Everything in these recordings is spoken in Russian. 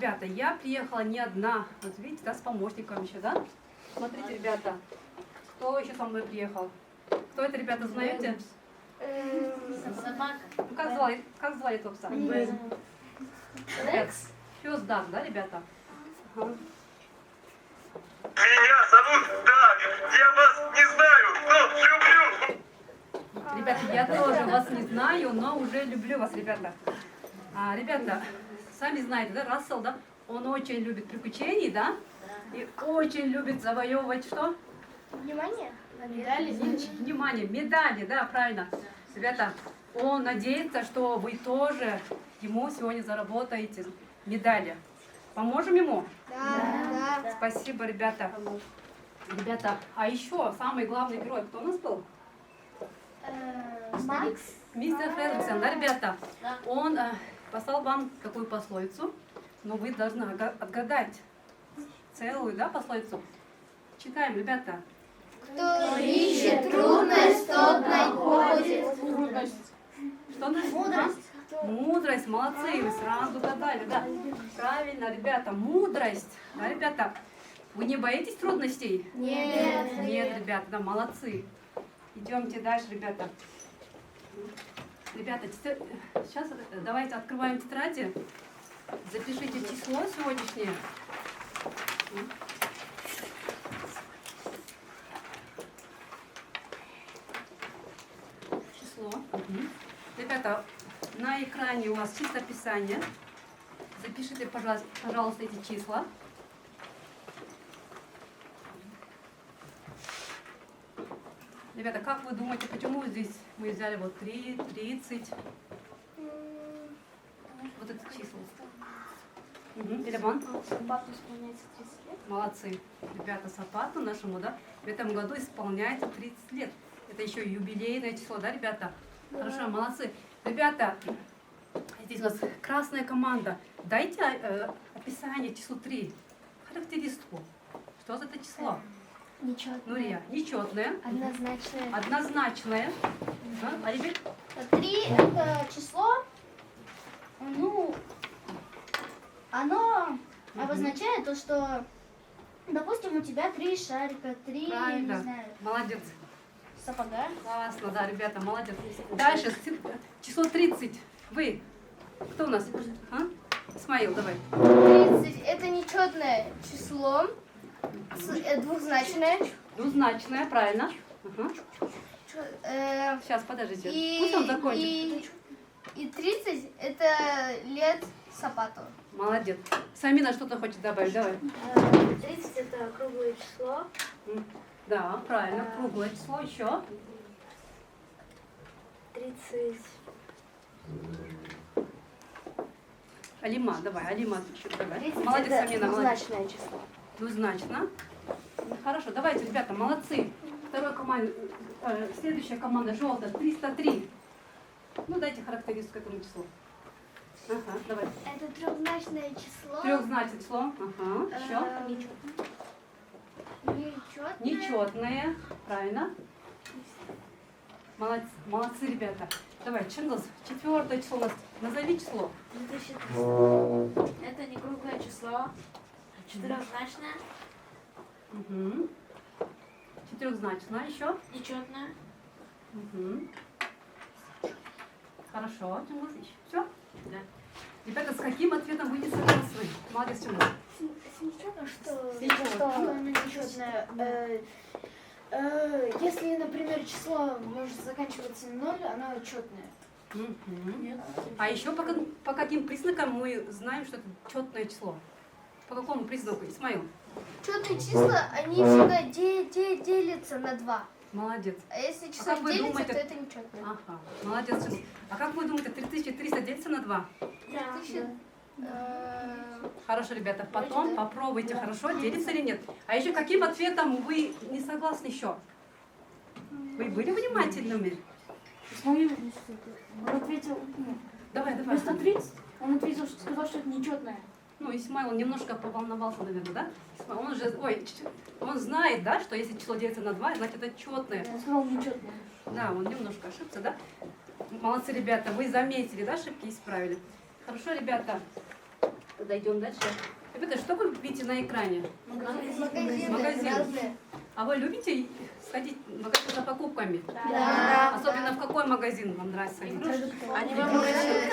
ребята, я приехала не одна. Вот видите, да, с помощником еще, да? Смотрите, ребята, кто еще со мной приехал? Кто это, ребята, знаете? Собака. Ну, как звали этого пса? Лекс. Пес Даг, да, ребята? Ага. Меня зовут Даг. Я вас не знаю, но люблю. Ребята, я тоже вас не знаю, но уже люблю вас, ребята. Ребята, сами знаете, да, Рассел, да? Он очень любит приключений, да? И очень любит завоевывать что? Внимание. Медали. Внимание, медали, да, правильно. Ребята, он надеется, что вы тоже ему сегодня заработаете медали. Поможем ему? Да. Спасибо, ребята. Ребята, а еще самый главный герой, кто у нас был? Макс. Мистер Фергюсон, да, ребята? Да. Он послал вам такую пословицу, но вы должны отгадать целую, да, пословицу. Читаем, ребята. Кто ищет трудность, тот находит. Что значит? Мудрость. Мудрость, молодцы, вы сразу угадали, да. Правильно, ребята, мудрость. Да, ребята, вы не боитесь трудностей? Нет. Нет, ребята, да, молодцы. Идемте дальше, ребята. Ребята, сейчас давайте открываем тетради. Запишите число сегодняшнее. Число. Ребята, на экране у вас чистописание. Запишите, пожалуйста, эти числа. Ребята, как вы думаете, почему здесь мы взяли вот 3, 30? Вот это число. Телефон? Сапату исполняется 30 лет. Молодцы. Ребята, Сапату нашему, да, в этом году исполняется 30 лет. Это еще юбилейное число, да, ребята? Да. Хорошо, молодцы. Ребята, здесь у нас красная команда. Дайте описание числу 3. Характеристику. Что за это число? Нечетное. Нурия, нечетное. Однозначное. Однозначное. А теперь? 3 это число, ну, оно обозначает то, что, допустим, у тебя 3 шарика, 3, я Правильно. не знаю, Молодец. сапога. Классно, да, ребята, молодец. Дальше, число 30. Вы. Кто у нас? Исмаил, давай. 30 это нечетное число, двухзначное. Двузначное, правильно. Э, Сейчас, подождите. Пусть он закончит. И 30 это лет Сапату. Молодец. Самина что-то хочет добавить, давай. 30 это круглое число. Да, правильно, круглое число. Еще. 30. Алима, давай, Алима. Давай. 30 Молодец, это Самина, молодец. двузначное число. Двузначно. Хорошо, давайте, ребята, молодцы. Следующая команда желтая, 303. Ну, дайте характеристику этому числу. Ага, давай. Это трехзначное число. Трехзначное число. Ага, еще. Нечетное. Нечетное. Правильно. Молодцы, ребята. Давай, Чингис, 4 число у нас. Назови число. 2300. Это не круглое число, четырехзначное, Угу. Четырехзначное. Еще. нечетное. Угу. Хорошо, Чингис. Все? Да. Ребята, с каким ответом вы не согласны? Молодец, Чингис. Нечетное, что? Нечетное. Что оно нечетное? Если, например, число может заканчиваться на 0, оно четное. Мгм. А еще по каким признакам мы знаем, что это четное число? По какому признаку, Исмаил? Четные числа, они всегда делятся на 2. Молодец. А если число как вы делится, думаете- то это нечетное. Ага, молодец. Чингис. А как вы думаете, 3300 делится на 2? Хорошо, ребята, потом попробуйте, хорошо, делится или нет. А еще каким ответом вы не согласны еще? Вы были внимательными? Исмаил, он ответил, Давай, давай. вместо 30, он ответил, что сказал, что это нечетное. Ну, Исмаил немножко поволновался, наверное, да? Он же, он знает, да, что если число делится на 2, значит это четное. Он сказал нечетное. Да, он немножко ошибся, да? Молодцы, ребята, вы заметили, да, ошибки, исправили. Хорошо, ребята. Тогда идем дальше. Ребята, что вы видите на экране? Магазины Магазин. разные. А вы любите сходить в магазин за покупками? Да. Особенно в какой магазин вам нравится ходить?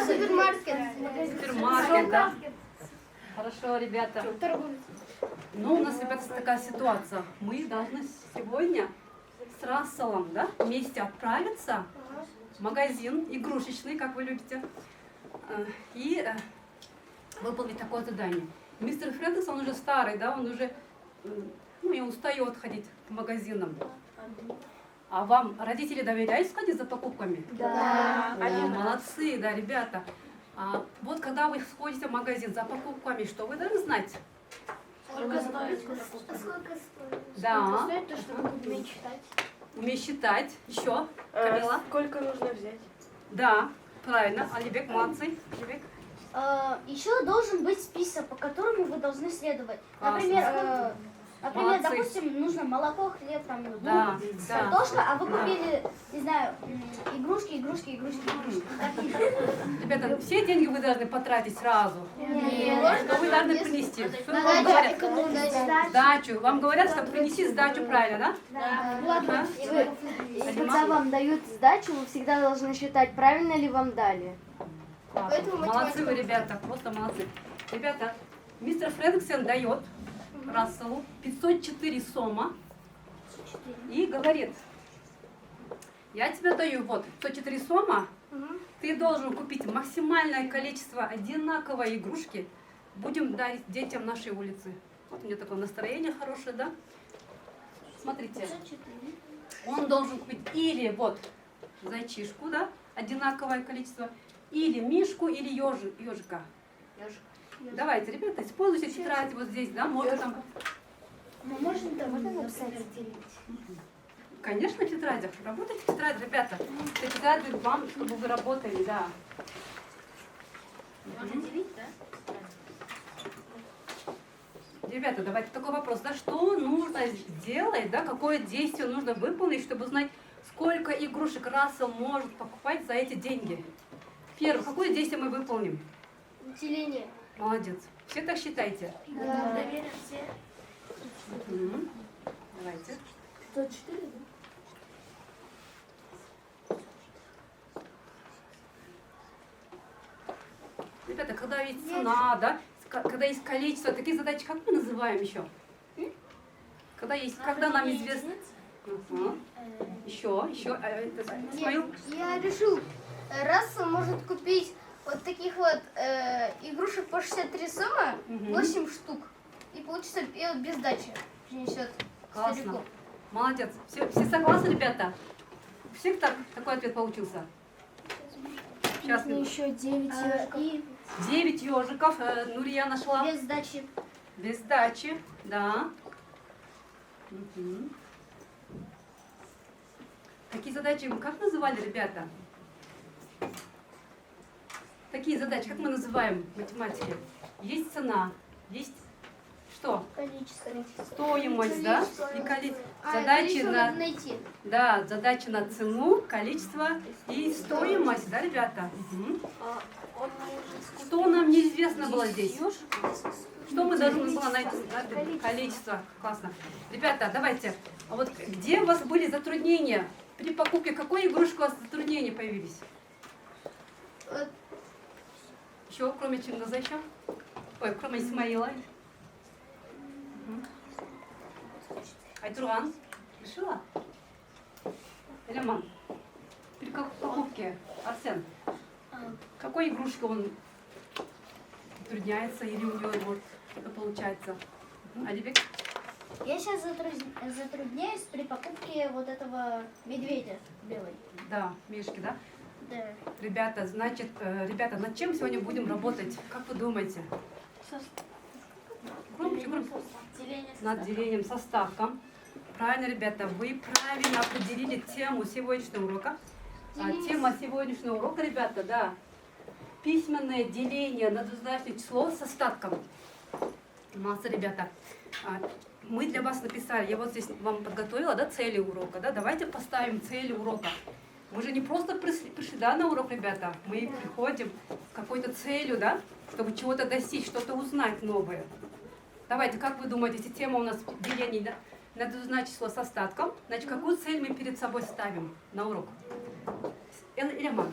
Супермаркет. Супермаркет, да? Хорошо, ребята. Ну, у нас, ребята, такая ситуация. Мы должны сегодня с Расселом, да, вместе отправиться в магазин игрушечный, как вы любите, и выполнить такое задание. Мистер Фредекс, он уже старый, да, он уже, ну, и устает ходить к магазинам. А вам родители доверяют сходить за покупками? Да. Молодцы, да, ребята. А вот когда вы сходите в магазин за покупками, что вы должны знать? Сколько стоит? Сколько стоит? Да. Стоит то, что вы умеете читать. Умеешь считать. Еще. Камила? Сколько нужно взять? Да, правильно. Алибек, молодцы. Алибек. Еще должен быть список, по которому вы должны следовать. Классно. Например, Молодцы. допустим, нужно молоко, хлеб, там, лук, Да, да. картошка, а вы купили, не знаю, игрушки. Ребята, все деньги вы должны потратить сразу. Что вы должны принести? Что вам говорят? Сдачу. Вам говорят, что принеси сдачу, правильно, да? Ага. Когда вам дают сдачу, вы всегда должны считать, правильно ли вам дали. Классно. Поэтому Молодцы вы, ребята, просто молодцы. Ребята, мистер Фредексон дает Расселу 504 сома и говорит: я тебе даю вот 504 сома, ты должен купить максимальное количество одинаковой игрушки, будем дарить детям нашей улицы. Вот у меня такое настроение хорошее, да? Смотрите, он должен купить или вот зайчишку, да, одинаковое количество, или мишку, или ежика. Давайте, ребята, используйте тетрадь вот здесь, да, можно там. Можно написать? Конечно, в тетрадях. Работайте в тетрадь, ребята. Это тетрадь вам, чтобы вы работали, да. Можно делить, да? Ребята, давайте такой вопрос, да, что нужно сделать, да, какое действие нужно выполнить, чтобы узнать, сколько игрушек Рассел может покупать за эти деньги. Первое, какое действие мы выполним? Деление. Молодец. Все так считаете? Доверим все. Мгм. Давайте. 104, да? Ребята, когда есть цена, да, когда есть количество, такие задачи, как мы называем еще? Когда нам известно. Еще. Исмаил? Я решил, Рассел может купить вот таких вот игрушек по 63 сома, 8 штук. И получится, и вот без сдачи принесет Классно. старику. Молодец. Все согласны, ребята? У всех такой ответ получился? Сейчас Еще 9 И 9 ежиков Нурия нашла. без сдачи. Без сдачи, да. Мгм. Такие задачи мы как называли, ребята? Такие задачи, как мы называем в математике? Есть цена, есть что? Количество. Стоимость, да? И задачи количество на, надо найти. да, задачи на цену, количество и стоимость, да, ребята? Мгм. Что нам неизвестно было здесь? Что мы должны было найти? Количество. Классно. Ребята, давайте. А вот где у вас были затруднения при покупке? Какой игрушки у вас затруднения появились? Вот. Еще, кроме Чингаза еще? Ой, кроме Исмаила. Айтурган, решила? Элеман, при покупке, Арсен, какой игрушкой он затрудняется или у него вот это получается? Алибек? Я сейчас затрудняюсь при покупке вот этого медведя белый. Да, мишки, да? Да. Ребята, значит, над чем сегодня будем работать? Как вы думаете? Громче. Деление Над делением составком. Правильно, ребята, вы правильно определили тему сегодняшнего урока. Тема сегодняшнего урока, ребята, да, письменное деление на двузначное число с остатком. Молодцы, ребята. Мы для вас написали, я вот здесь вам подготовила, да, цели урока, да, давайте поставим цели урока. Мы же не просто пришли, да, на урок, ребята, мы приходим с какой-то целью, да, чтобы чего-то достичь, что-то узнать новое. Давайте, как вы думаете, если тема у нас деление на двузначное число с остатком, значит, какую цель мы перед собой ставим на урок? Элеман,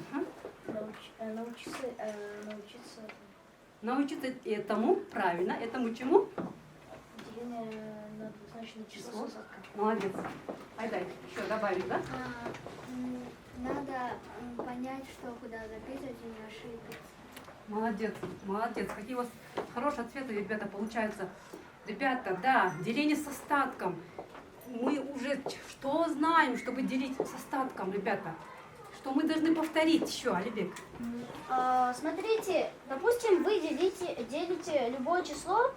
научиться этому, правильно, этому чему? Деление на двузначное число с остатком. Молодец. Айдай, еще добавить, да? Надо понять, что куда записывать и не ошибиться. Молодец, молодец. Какие у вас хорошие ответы, ребята, получаются. Ребята, да, деление с остатком. Мы уже что знаем, чтобы делить с остатком, ребята? Что мы должны повторить еще, Алибек? Смотрите, допустим, вы делите любое число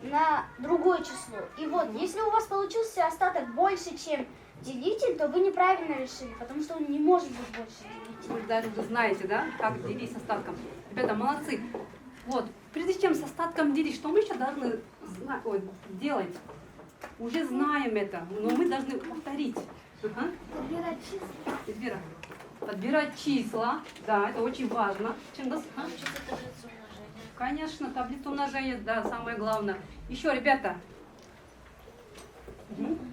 на другое число. И вот, если у вас получился остаток больше, чем делитель, то вы неправильно решили, потому что он не может быть больше делителя. Вы даже уже знаете, да, как делить с остатком. Ребята, молодцы. Вот, прежде чем с остатком делить, что мы еще должны делать? Уже знаем это, но мы должны повторить. Ага. Подбирать числа. Подбирать числа, да, это очень важно. Научиться таблицу умножения. Конечно, таблицу умножения, да, самое главное. Еще, ребята,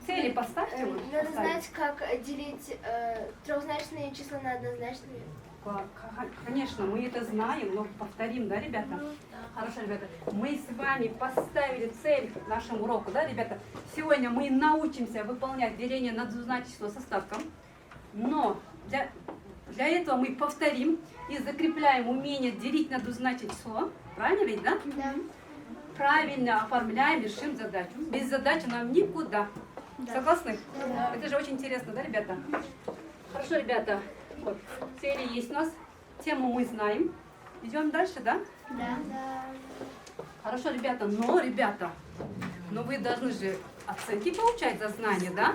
цели поставьте. вот, Надо поставьте. знать, как делить трехзначные числа на однозначные. Конечно, мы это знаем, но повторим, да, ребята? Хорошо, ребята. Мы с вами поставили цель нашему уроку, да, ребята? Сегодня мы научимся выполнять деление на двузначное число с остатком, но для этого мы повторим и закрепляем умение делить на двузначное число. Правильно ведь, да? Да. Правильно оформляем, решим задачу. Без задачи нам никуда. Согласны? Да. Это же очень интересно, да, ребята? Хорошо, ребята. Вот, цели есть у нас, тему мы знаем. Идем дальше, да? Да. Хорошо, ребята, но вы должны же оценки получать за знания, да?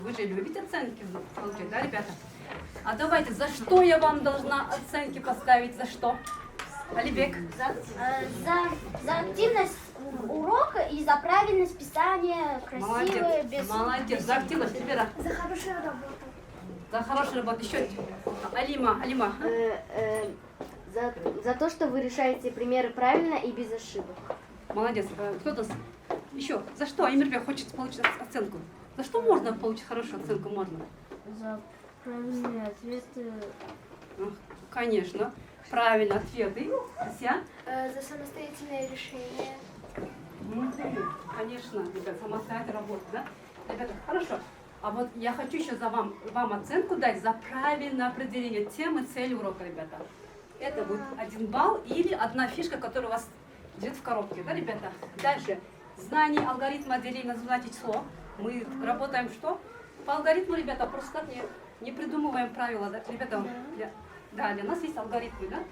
Вы же любите оценки получать, да, ребята? А давайте, за что я вам должна оценки поставить? За что? Алибек? За активность урока и за правильность писания, красивое, Молодец, без... молодец. За активность, ребята. За хорошую работу. За хорошую работу. Еще Алима. За то, что вы решаете примеры правильно и без ошибок. Молодец. Кто-то еще. За что Амирбек хочет получить оценку? За что можно получить хорошую оценку? Можно? За правильные ответы. Конечно. Правильно, ответы. Ася? За самостоятельное решение. Конечно, ребят, самостоятельная работа, да? Ребята, хорошо. А вот я хочу еще вам оценку дать за правильное определение темы, цели урока, ребята. Это будет 1 балл или одна фишка, которая у вас лежит в коробке, да, ребята? Дальше. Знание алгоритма деления на двузначное число. Мы работаем что? По алгоритму, ребята, просто так не придумываем правила, да, ребята? Для нас есть алгоритмы, да?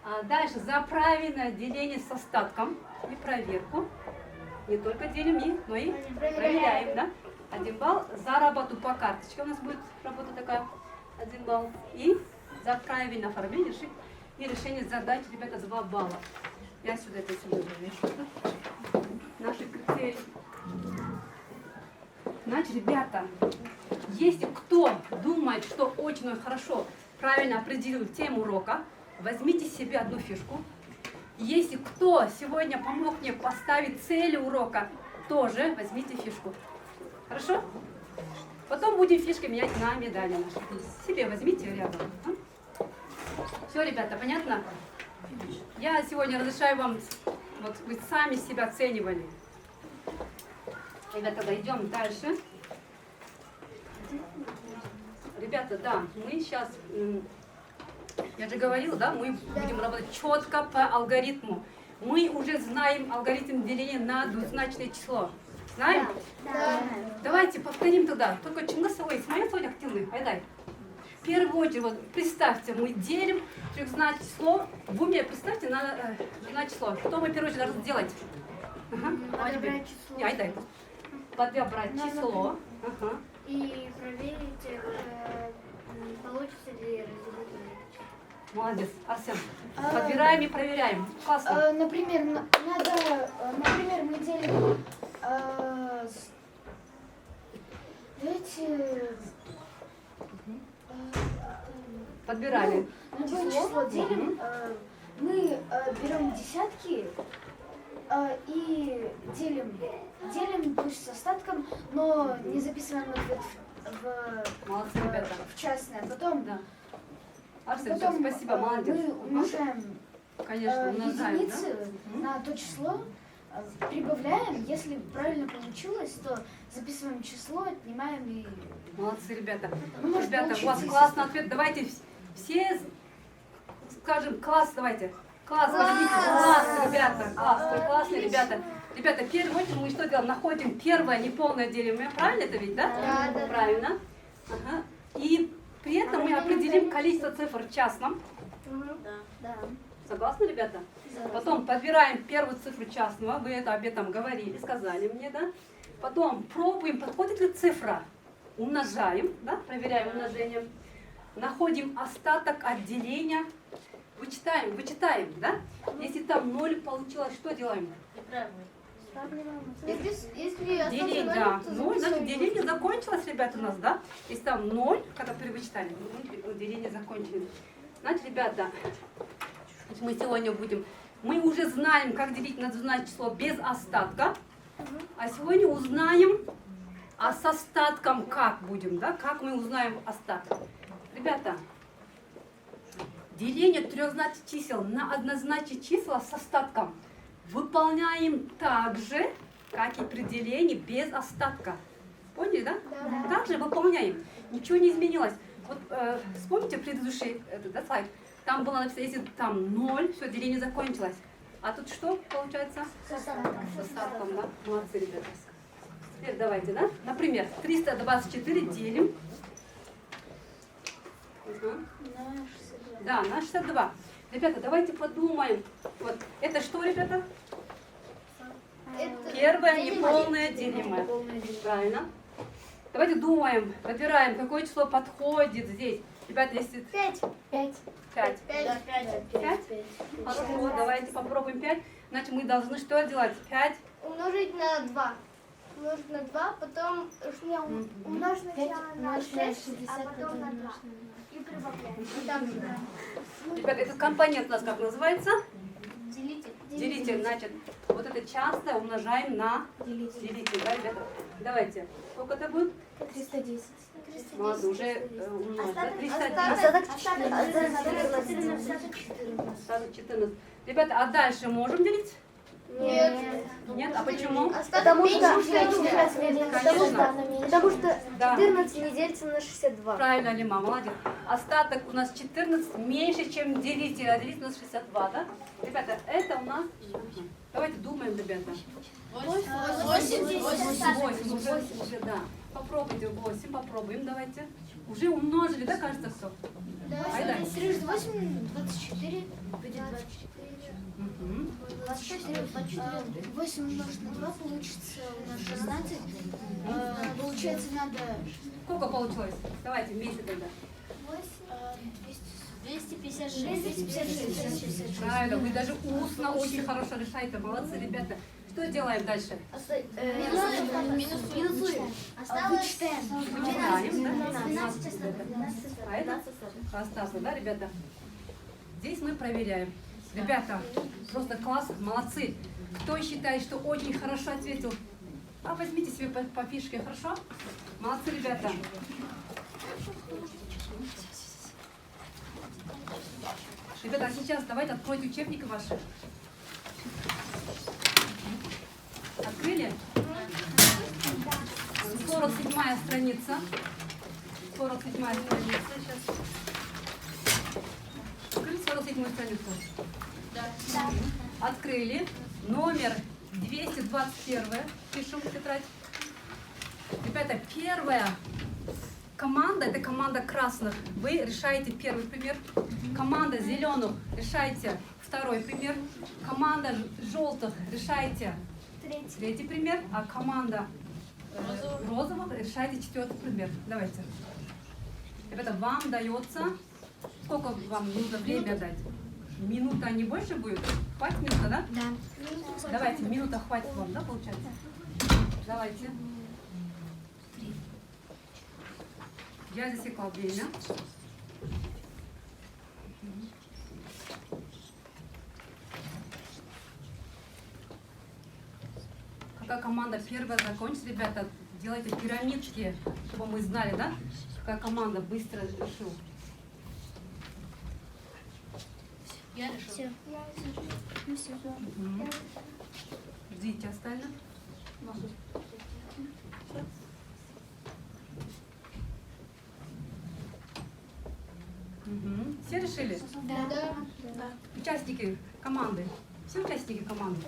А дальше за правильное деление с остатком и проверку. Не только делим, но и проверяем, да? 1 балл. За работу по карточке у нас будет работа такая, 1 балл. И за правильное оформление и решение задач, ребята, 2 балла. Я сюда это вешу. Наши критерии. Значит, ребята, если кто думает, что очень хорошо, правильно определил тему урока, возьмите себе одну фишку. Если кто сегодня помог мне поставить цели урока, тоже возьмите фишку. Хорошо? Потом будем фишки менять на медали наши. Себе возьмите рядом. Все, ребята, понятно? Я сегодня разрешаю вам, вот вы сами себя оценивали. Ребята, дойдем дальше. Ребята, да, мы сейчас, я же говорила, да, мы будем работать четко по алгоритму. Мы уже знаем алгоритм деления на двузначное число. Знаем? Да. Давайте повторим тогда. Только Чингасовой, Исмаил сегодня активный. Айдай. В первую очередь, вот представьте, мы делим трехзначное число в уме. Представьте на двузначное число. Что мы в первую очередь должны сделать? Подобрать число. Айдай. Подобрать число. Ага. И проверить, получится ли разделить на это число. Молодец, Арсен. Подбираем и проверяем. Классно. Например, например, мы делим Подбирали. любое число делим Мы берем десятки и делим, то есть с остатком, но не записываем ответ Молодцы, ребята. в частное. Потом, Да. Арсен, всё, потом спасибо, молодец. мы умножаем Конечно, умножаем, единицы да? на то число, прибавляем. Если правильно получилось, то записываем число, отнимаем и... Молодцы, ребята. Ну, может Ребята, у вас получиться, классный ответ. Давайте все скажем класс, давайте. Класс, возьмите. Класс, ребята. Класс, вы классные ребята. Ребята, в первую очередь мы что делаем? Находим первое неполное делимое. Правильно это ведь, да? Да. Правильно. Ага. И при этом мы определим количество цифр в частном. Да. Согласны, ребята? Потом подбираем первую цифру частного. Вы это об этом говорили, сказали мне, да? Потом пробуем, подходит ли цифра. Умножаем, да? Проверяем умножением. Находим остаток от деления. Вычитаем, да? Если там 0 получилось, что делаем? Деление, да. 0, значит, деление закончилось, ребята, у нас, да? Если там 0, когда перевычитали, деление закончили. Значит, ребята, мы сегодня мы уже знаем, как делить на двузначное число без остатка, а сегодня узнаем, а с остатком как будем, да? Как мы узнаем остаток. Ребята, деление трехзначных чисел на однозначные числа с остатком выполняем так же, как и при делении без остатка. Поняли, да? Да. Так же выполняем. Ничего не изменилось. Вот вспомните предыдущий слайд. Там было написано, если там 0, все, деление закончилось. А тут что получается? С остатком, да? Молодцы, ребята. Теперь давайте, да? Например, 324 делим. Да, на 62. Ребята, давайте подумаем. Вот это что, ребята? Первое неполное делимое. Правильно. Давайте думаем, выбираем, какое число подходит здесь. Ребята, если 5. 5. 5. 5? Хорошо, давайте попробуем 5. Значит, мы должны что делать? 5. Умножить на 2. Умножить на 2, потом умножить на 6, а потом на 2. И прибавляем. Вот так же, да. Ребята, этот компонент у нас как называется? Делитель. Делитель. Значит, вот это частное умножаем на делитель. Да, ребята? Давайте. Сколько это будет? 310. Ладно, уже умножить. Да? 310. Остаток Остаток 14. Ребята, а дальше можем делить? Нет. Нет? А почему? Потому что Да. 14 не делится на 62. Правильно, Лима, молодец. Остаток у нас 14 меньше, чем делитель, а делитель у нас 62, да? Ребята, это у нас... Давайте думаем, ребята. 8 уже, да. Попробуйте 8, попробуем, давайте. Уже умножили, да, кажется, кто? Айда. 3 8, 24, будет 24. Мгм. 8 умножить на 2 получится у нас 16. Получается, надо... Сколько получилось? Давайте вместе тогда. 256. Правильно, вы даже устно очень хорошо решаете. Молодцы, ребята. Что делаем дальше? Минусуем. Вычитаем, да? 12 остаток. А это остался, да, ребята? Здесь мы проверяем. Ребята, просто класс, молодцы. Кто считает, что очень хорошо ответил, возьмите себе по фишке, хорошо? Молодцы, ребята. Ребята, а сейчас давайте откройте учебники ваши. Открыли? 47-я страница. 47-я страница. Сейчас. Открыли 47-ю страницу? Да. Открыли. Номер 221. Пишем в тетрадь. Ребята, первая команда, это команда красных. Вы решаете первый пример. Команда зеленых решайте второй пример. Команда желтых решайте третий пример. А команда розовых решайте четвертый пример. Давайте. Ребята, вам дается... Сколько вам нужно время дать? Минута, не больше будет? Хватит минута, да? Да. Давайте, минута хватит вам, да, получается? Давайте. Я засекла время. какая команда первая закончит, ребята, делайте пирамидки, чтобы мы знали, да, какая команда быстро решила. Я решил. Мгм. Ждите остальных. Мгм. Все решили? Да. Участники команды. Все участники команды.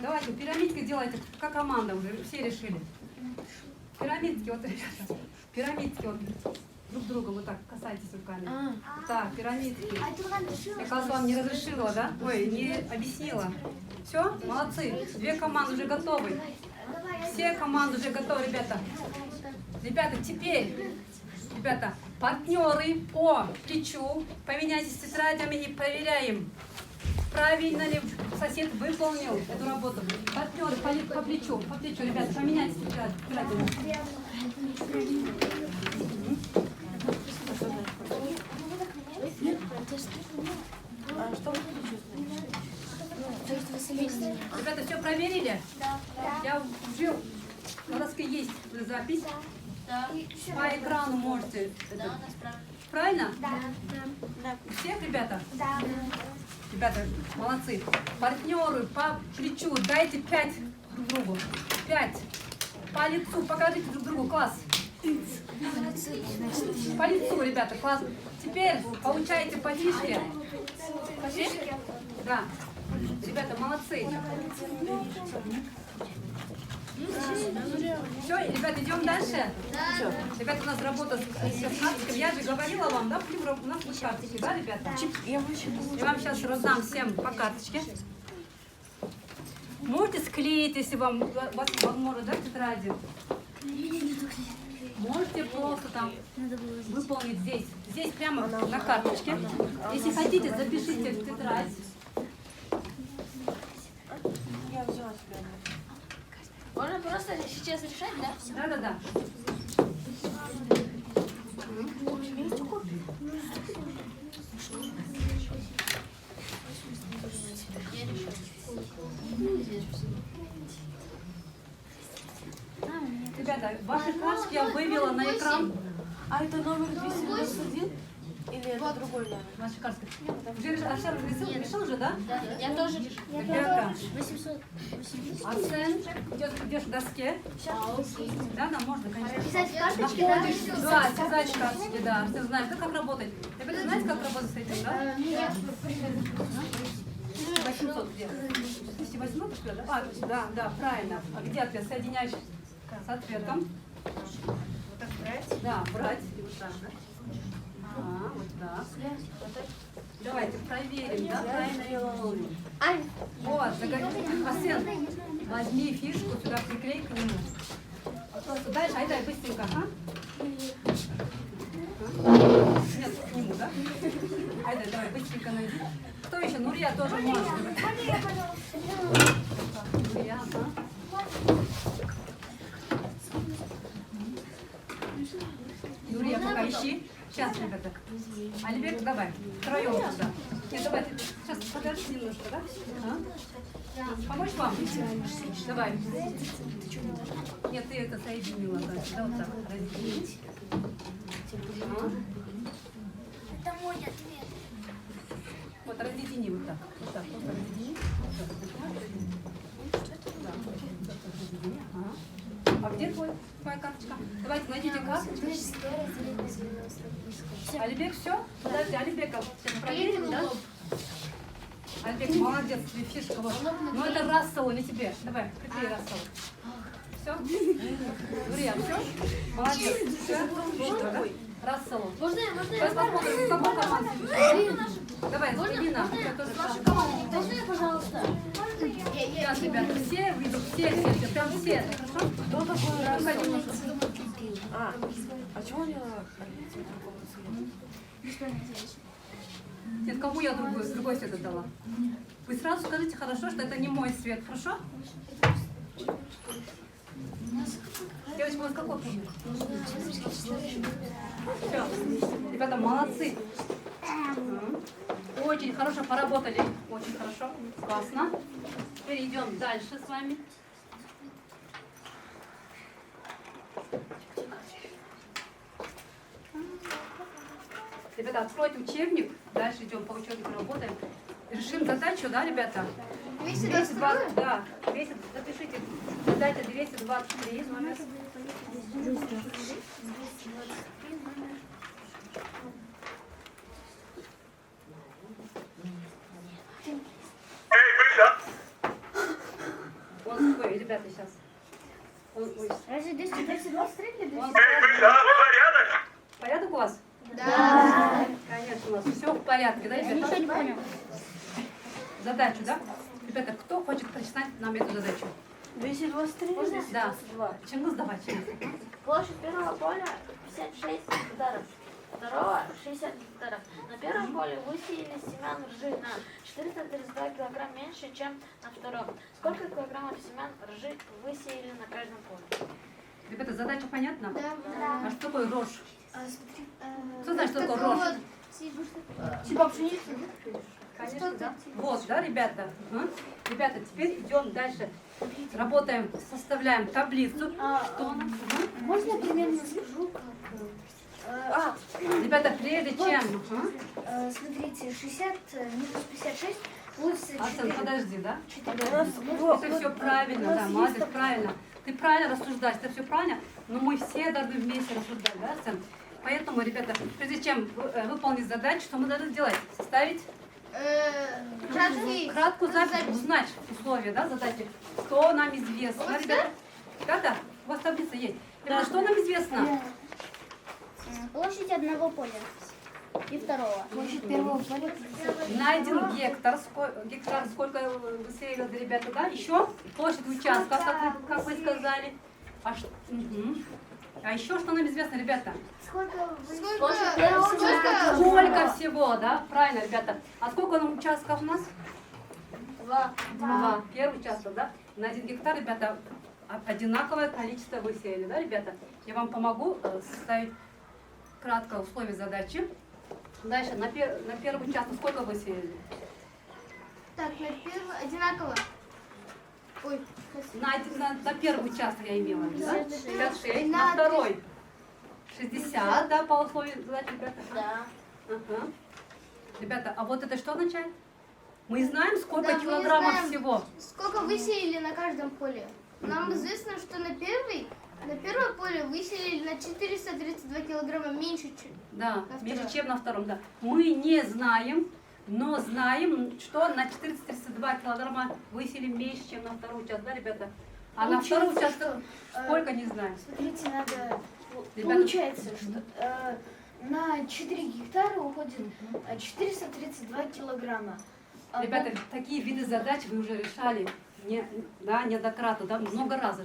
Давайте пирамидки делайте, как команда уже. Все решили. Пирамидки, вот, ребята. Пирамидки вот друг друга вот так касайтесь руками. Так, пирамидки. Я, кажется, вам не разрешила, да? Ой, не объяснила. Все? Молодцы. Две команды уже готовы. Все команды уже готовы, ребята. Ребята, теперь, ребята, партнеры по плечу. Поменяйтесь тетрадями и проверяем, правильно ли сосед выполнил эту работу. Партнеры по плечу, ребята, поменяйтесь тетрадями. Ребята, все проверили? Я уже на доске есть уже запись. Да. По экрану можете. Да, у нас правильно. Правильно? Да. У всех, ребята? Да. Ребята, молодцы. Партнеры по плечу дайте 5 друг другу. 5. По лицу покажите друг другу. Класс. По лицу, ребята, класс. Теперь получаете по фишке. По фишке? Да. Ребята, молодцы. Все, ребята, идем дальше? Да. Ребята, у нас работа с карточками. Я же говорила вам, да, у нас есть карточки, да, ребята? Я вам сейчас раздам всем по карточке. Можете склеить, если вам, у вас возможно, да, в тетради? Можете просто там выполнить здесь. Здесь прямо на карточке. Если хотите, запишите в тетрадь. Можно просто сейчас решать, да? Да. Я решил. Ребята, ваши карточки я вывела на экран. А это номер 291? Или это другой номер? Ваши карточки. Арсен решил уже, да? Да, я тоже решил. Ребята, 880. Арсен, идешь к доске. Да, нам можно, конечно. Писать в карточке, да? Да, связать карточки, да. Арсен знает, как работать. Ребята, знаете, как работать с этим, да? Нет. 800 где? 800, что ли? Да, правильно. А где ответ? Соединяешь с ответом. Вот так брать? Да, брать. И вот так, да? Ага, вот так. Давайте проверим, да, правильно я выполнил. Вот, Арсен, возьми фишку, сюда приклей к нему. Дальше, дай быстренько, ага. Нет, к нему, да? Айда, давай, быстренько найди. Кто еще? Нурия тоже может. Нурия, ага. Нурия, пока ищи. Сейчас, ребята. Алибек, давай. Втроем туда. Нет, давай, ты сейчас подожди немножко, да? Помочь вам? Давай. Нет, ты это соединила. Да, вот так. Разделить. Это мой ответ. Вот разъедини вот так. Вот так, вот разъедини. Да, разъедини. Ага. А где твоя карточка? Давайте найдите карточку. Алибек, все? Подожди, Алибека проверим, да? Алибек, молодец, тебе фишка. Вот. Ну это Расселу, не тебе. Давай, приклей Расселу. Все? Нурия, все? Молодец. Все? Быстро, да? Расселу. Сейчас посмотрим, какой команде. Давай, Ирина, у тебя тоже команда. Можно я, пожалуйста? Сейчас, ребята, все выйдут, все, прям все. Хорошо? Кто такой раз? Выходи немножко. А чего не Нет, кому я другой свет отдала? Вы сразу скажите хорошо, что это не мой свет, хорошо? Девочка, у вас какой пример? Все. Ребята, молодцы. Очень хорошо поработали. Очень хорошо. Классно. Теперь идем дальше с вами. Ребята, откройте учебник, дальше идем по учебнику, работаем. Решим задачу, да, ребята? 220, да, 200, запишите. Задача 223, номер. Эй, Миша! Он какой, ребята, сейчас. Ой, Разве 223 или он- Эй, Миша, порядок? порядок у вас? Да. Конечно, у нас все в порядке, да, ребята? Ничего не понял. Задачу, да? Ребята, кто хочет прочитать нам эту задачу? 223? Да. Чингис, давай, Чингис. Площадь первого поля 56 гектаров, второго 60 гектаров. На первом поле высеяли семян ржи на 432 килограмм меньше, чем на втором. Сколько килограммов семян ржи высеяли на каждом поле? Ребята, задача понятна? Да. А что такое рожь? Смотри. Кто знает, что такое рожь? Типа пшеница. Конечно, да. Вот, да, ребята? Ага. Ребята, теперь идем дальше. Работаем, составляем таблицу. Что у нас? Ага. Можно я примерно скажу, как... Ребята, прежде чем... Ага. Смотрите, 60 минус 56 будет Арсен, 4. подожди, да? 4. Это все правильно, да, молодец, правильно. Ты правильно рассуждаешь, это все правильно, но мы все должны вместе рассуждать, да, Арсен? Поэтому, ребята, прежде чем выполнить задачу, что мы должны сделать? Составить краткую запись, узнать условия, да, задачи. Что нам известно, ребята? Да, у вас таблица есть. Ребята, что нам известно? Площадь одного поля и второго. Площадь первого поля. На 1 гектар, сколько высеяли, ребята, да? Еще площадь участка, как вы сказали. А еще что нам известно, ребята? Площадь первого поля Сколько всего, да? Правильно, ребята. А сколько нам участков у нас? 2. Два. Первый участок, да? На 1 гектар, ребята, одинаковое количество высеяли, да, ребята? Я вам помогу составить краткое условие задачи. Дальше, на первый участок сколько высеяли? Так, на первый одинаково. Ой, На первый участок я имела, в виду, да? 56. На На второй 60, да, по условию задачи, ребята? Да. Ага. Ребята, а вот это что означает? Мы знаем, сколько Да, мы килограммов знаем. всего? сколько высеяли на каждом поле? Нам известно, что на первое поле высеяли на 432 килограмма меньше, чем... Да, На меньше, второе. чем на втором, да. Мы не знаем, но знаем, что на 432 килограмма высели меньше, чем на второй участок, да, ребята? А на второй участок сколько, не знаем. Смотрите, надо... Ребята, Получается, что на 4 гектара уходит 432 килограмма. Ребята, такие виды задач вы уже решали неоднократно, да, много раз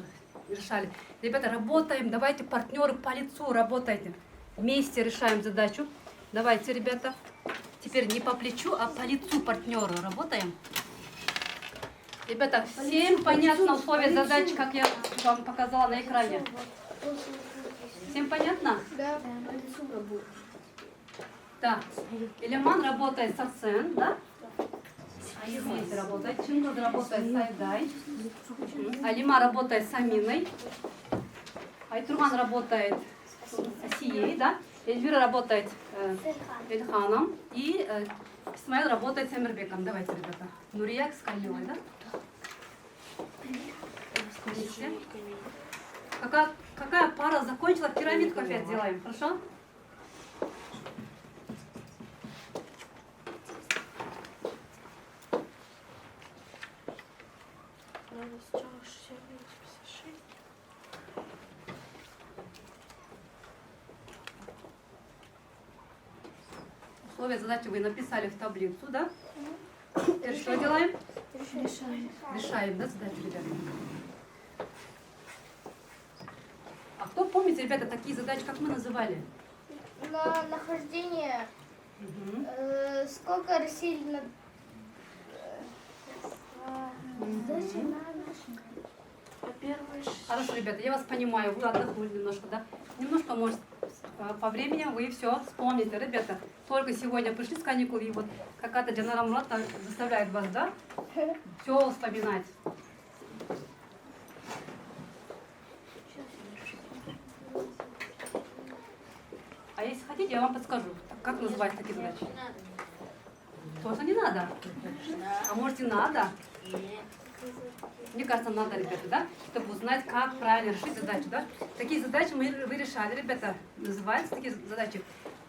решали. Ребята, работаем, давайте, партнеры, по лицу работайте. Вместе решаем задачу. Давайте, ребята, теперь не по плечу, а по лицу партнеру работаем. Ребята, всем понятно условия задачи, как я вам показала на экране? Всем понятно? Да. Так, Элеман работает с Арсен, да? Вместе работает. Чингис работает с Айдай. Алима работает с Аминой. Айтурган работает с Асией, да? Эльвира работает с Эльханом. И Исмаил работает с Эмирбеком. Давайте, ребята. Нурия с Камилой, да? Вместе. Какая пара закончила? Пирамидку опять делаем, хорошо? Условия задачи вы написали в таблицу, да? Теперь что делаем? Решаем, да, задачу, ребята? А кто помнит, ребята, такие задачи, как мы называли? На нахождение Мгм. сколько рассеяли на... Хорошо, ребята, я вас понимаю, вы отдохнули немножко, да? Немножко, может, по времени вы все вспомните, ребята. Только сегодня пришли с каникул, и вот какая-то Джанара Мурат заставляет вас, да? Все вспоминать. Хотите, я вам подскажу, как называть такие задачи? Тоже не надо. А может и надо? Мне кажется, надо, ребята, да? Чтобы узнать, как правильно решить задачу, да? Такие задачи вы решали, ребята. Называются такие задачи.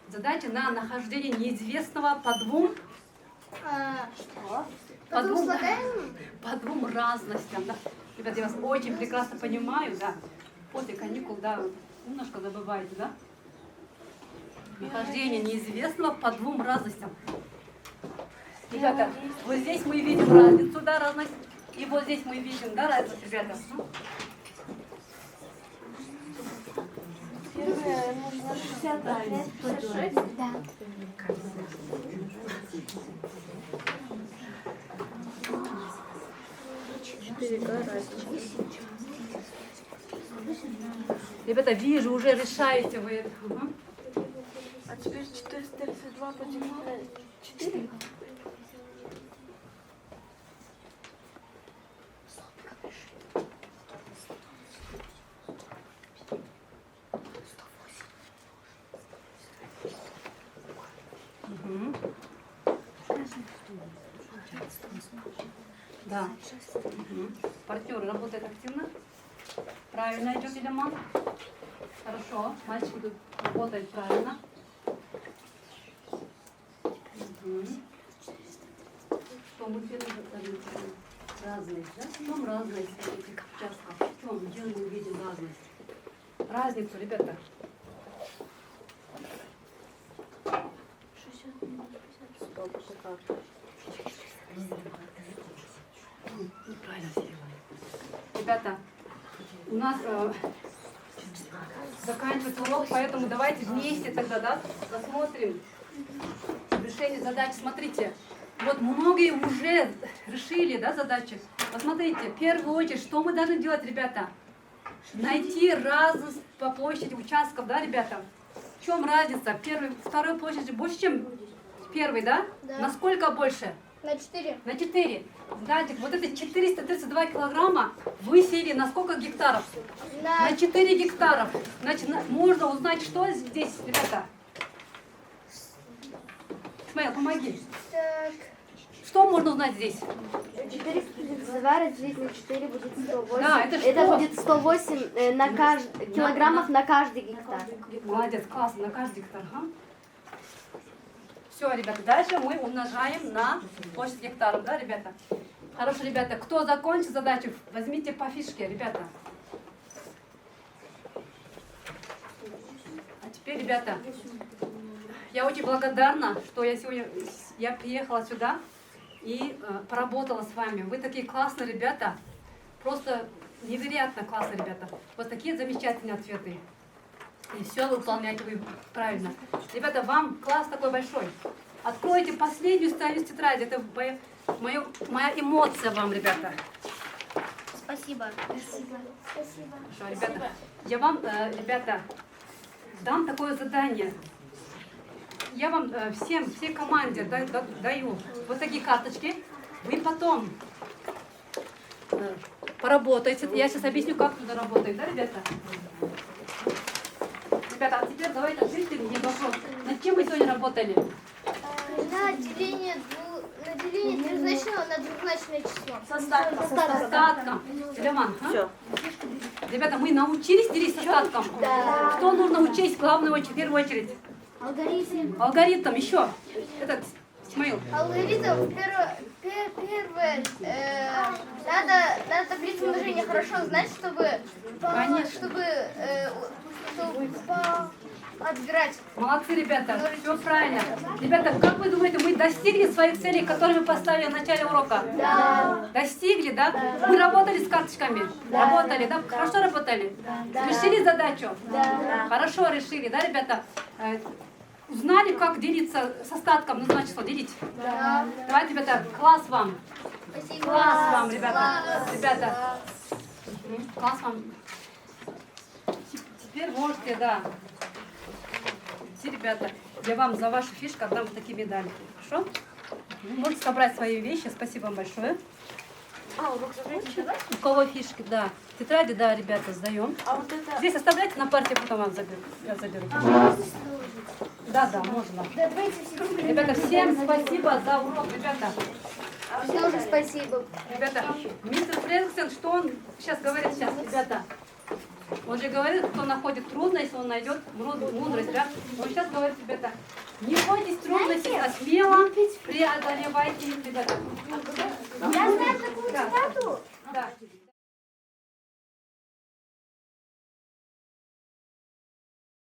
Задачи на нахождение неизвестного по двум... По двум разностям, да? Ребята, я вас очень прекрасно понимаю, да? После каникул, да, немножко забываете, да? Нахождение неизвестного по двум разностям. Ребята, вот здесь мы видим разницу, да, разность. И вот здесь мы видим, да, разницу, ребята. Первое нужно 66. Да. Ребята, вижу, уже решаете вы это. А теперь 432 поделить на 4. Да. Партнеры работают активно. Правильно идет, Ильяма. Хорошо. Мальчики тут работают правильно. Что мы первые разность, да? В чем разность этих участков? В чем? Где мы увидим разность? Разницу, ребята. 60 минус 50. Неправильно все делали. Ребята, у нас заканчивается урок, поэтому давайте вместе тогда, да, посмотрим решение задач. Смотрите, вот многие уже решили, да, задачи. Посмотрите, в первую очередь, что мы должны делать, ребята? Найти разность по площади участков, да, ребята? В чем разница? Первой, второй площади больше, чем первой, да? Да. Насколько больше? На 4. На 4. Датик, вот эти 432 килограмма высеяли на сколько гектаров? На 4 гектаров. Значит, можно узнать, что здесь, ребята. Исмаил, помоги. Так. Что можно узнать здесь? 432 разделить на 4 будет 108. Да, это что? будет 108 на килограммов на каждый гектар. Молодец, классно, на каждый гектар. Ага. Все, ребята, дальше мы умножаем на площадь гектаров, да, ребята? Хорошо, ребята, кто закончит задачу, возьмите по фишке, ребята. А теперь, ребята, я очень благодарна, что я сегодня приехала сюда и поработала с вами. Вы такие классные ребята, просто невероятно классные ребята. Вот такие замечательные ответы. И все выполняете вы правильно. Ребята, вам класс такой большой. Откройте последнюю страницу тетради. Это моя эмоция вам, ребята. Спасибо. Спасибо. Спасибо. Хорошо, ребята. Я вам, ребята, дам такое задание. Я вам всей команде даю вот такие карточки. Вы потом поработаете. Я сейчас объясню, как туда работает, да, ребята? Ребята, а теперь давайте ответьте мне вопрос. Над чем мы сегодня работали? На деление трехзначного на двухзначное число. С остатком. Леван, а? Ребята, мы научились делить с остатком? Да. Что нужно учесть в в первую очередь? Алгоритм. Алгоритм еще. Этот, Исмаил. Алгоритм первое. Надо таблицу умножения хорошо знать, чтобы отбирать. Молодцы, ребята, все правильно. Ребята, как вы думаете, мы достигли своих целей, которые мы поставили в начале урока? Да. Достигли, да? Вы работали с карточками? Да. Работали, да? Хорошо работали? Да. Решили задачу? Да. Хорошо решили, да, ребята? Узнали, как делиться с остатком, нужно число делить? Да. Давайте, ребята, класс вам. Спасибо. Класс вам, ребята. Ребята, класс вам. Теперь можете, да. Все, ребята, я вам за вашу фишку отдам вот такие медали. Хорошо? Вы можете собрать свои вещи. Спасибо вам большое. А, урок закрытия. У кого фишки, да. Тетради, да, ребята, сдаем. А вот это... Здесь оставляйте на парте, потом вам заберу. Я заберу. Да, да, можно. Да, давайте все. Ребята, всем спасибо за урок, ребята. Тоже спасибо. Ребята, мистер Фрэнксон, что он сейчас говорит сейчас, ребята? Он же говорит, кто находит трудность, он найдет мудрость, да? Он сейчас говорит, ребята, не бойтесь трудностей, а смело преодолевайте их, ребята. Я знаю такую цитату. Да.